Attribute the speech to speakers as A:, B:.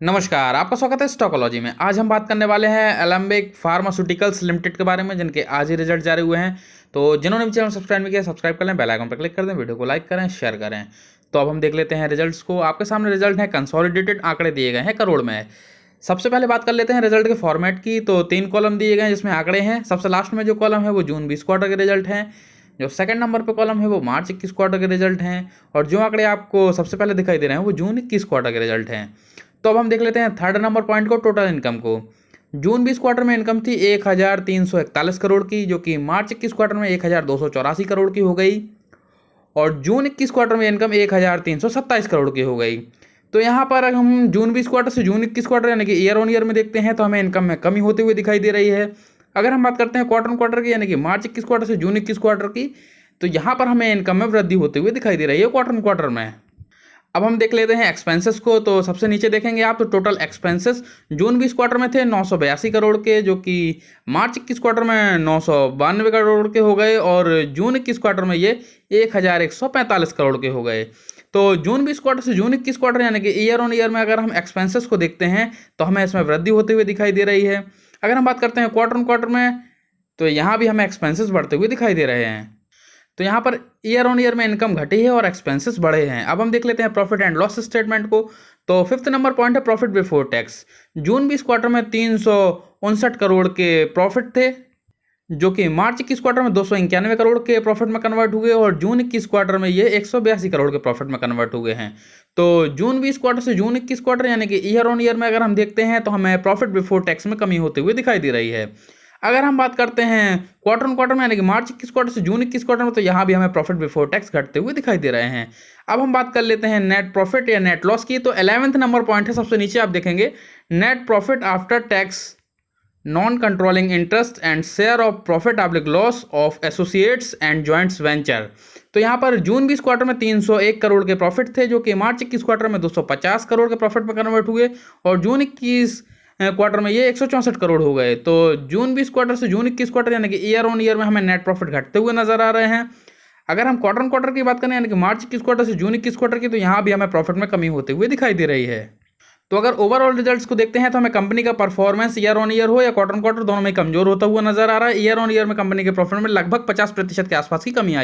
A: नमस्कार, आपका स्वागत है स्टॉकोलॉजी में। आज हम बात करने वाले हैं एलेंबिक फार्मास्यूटिकल्स लिमिटेड के बारे में, जिनके आज ही रिजल्ट जारी हुए हैं। तो जिन्होंने भी चैनल सब्सक्राइब नहीं किया, सब्सक्राइब कर लें, बेल आइकन पर क्लिक कर दें, वीडियो को लाइक करें, शेयर करें। तो अब हम देख लेते हैं रिजल्ट्स को। आपके सामने रिजल्ट है, कंसोलिडेटेड आंकड़े दिए गए हैं करोड़ में। सबसे पहले बात कर लेते हैं रिजल्ट के फॉर्मेट की। तो 3 कॉलम दिए गए हैं जिसमें आंकड़े हैं। सबसे लास्ट में जो कॉलम है वो जून 20 क्वार्टर के रिजल्ट हैं। जो सेकंड नंबर पे कॉलम है वो मार्च 21 क्वार्टर के रिजल्ट हैं। और जो आंकड़े आपको सबसे पहले दिखाई दे रहे हैं वो जून 21 क्वार्टर के रिजल्ट हैं। तो अब हम देख लेते हैं थर्ड नंबर पॉइंट को, टोटल इनकम को। जून 20 क्वार्टर में इनकम थी 1341 करोड़ की, जो कि मार्च 21 क्वार्टर में 1284 करोड़ की हो गई। और जून 21 क्वार्टर में इनकम 1327 करोड़ की हो गई। तो यहाँ पर अगर हम जून 20 क्वार्टर से जून 21 क्वार्टर यानी कि ईयर ऑन ईयर में देखते हैं तो हमें इनकम में कमी होती हुई दिखाई दे रही है। अगर हम बात करते हैं क्वार्टर ऑन क्वार्टर की, यानी कि मार्च 21 क्वार्टर से जून 21 क्वार्टर की, तो यहाँ पर हमें इनकम में वृद्धि होती हुई दिखाई दे रही है क्वार्टर ऑन क्वार्टर में। अब हम देख लेते हैं एक्सपेंसेस को। तो सबसे नीचे देखेंगे आप तो टोटल एक्सपेंसेस जून 20 क्वार्टर में थे 982 करोड़ के, जो कि मार्च 21 क्वार्टर में 992 करोड़ के हो गए। और जून 21 क्वार्टर में ये 1145 करोड़ के हो गए। तो जून 20 क्वार्टर से जून 21 क्वार्टर यानी कि ईयर ऑन ईयर में अगर हम एक्सपेंसेस को देखते हैं तो हमें इसमें वृद्धि होती हुई दिखाई दे रही है। अगर हम बात करते हैं क्वार्टर ऑन क्वार्टर में, तो यहाँ भी हमें एक्सपेंसेस बढ़ते हुए दिखाई दे रहे हैं। तो यहाँ पर ईयर ऑन ईयर में इनकम घटी है और एक्सपेंसेस बढ़े हैं। अब हम देख लेते हैं प्रॉफिट एंड लॉस स्टेटमेंट को। तो फिफ्थ नंबर पॉइंट है प्रॉफिट बिफोर टैक्स। जून 20 क्वार्टर में 359 करोड़ के प्रॉफिट थे, जो कि मार्च 21 क्वार्टर में 291 करोड़ के प्रॉफिट में कन्वर्ट हुए। और जून 21 क्वार्टर में ये 182 करोड़ के प्रॉफिट में कन्वर्ट हुए हैं। तो जून 20 क्वार्टर से जून 21 क्वार्टर यानी कि ईयर ऑन ईयर में अगर हम देखते हैं तो हमें प्रॉफिट बिफोर टैक्स में कमी होते हुए दिखाई दे रही है। अगर हम बात करते हैं क्वार्टर ऑन क्वार्टर में यानी कि मार्च 21 क्वार्टर से जून 21 क्वार्टर में, तो यहाँ भी हमें प्रॉफिट बिफोर टैक्स घटते हुए दिखाई दे रहे हैं। अब हम बात कर लेते हैं नेट प्रॉफिट या नेट लॉस की। तो 11वें नंबर पॉइंट है, सबसे नीचे आप देखेंगे net profit after tax non controlling interest and share of profit oblique loss of associates and joints venture. तो यहाँ पर जून 20 क्वार्टर में 301 करोड़ के प्रॉफिट थे, जो कि मार्च 21 क्वार्टर में 250 करोड़ के प्रॉफिट में कन्वर्ट हुए। और जून 21 क्वार्टर में ये 164 करोड़ हो गए। तो जून 20 क्वार्टर से जून 21 क्वार्टर यानी कि ईयर ऑन ईयर में हमें नेट प्रॉफिट घटते हुए नजर आ रहे हैं। अगर हम क्वार्टर ऑन क्वार्टर की बात करें यानी कि मार्च 21 क्वार्टर से जून 21 क्वार्टर की, तो यहाँ भी हमें प्रॉफिट में कमी होते हुए दिखाई दे रही है। तो अगर ओवरऑल रिजल्ट्स को देखते हैं तो हमें कंपनी का परफॉर्मेंस ईयर ऑन ईयर हो या क्वार्टर ऑन क्वार्टर, दोनों में कमजोर होता हुआ नजर आ रहा है। ईयर ऑन ईयर में कंपनी के प्रॉफिट में लगभग 50% के आसपास की कमी आई।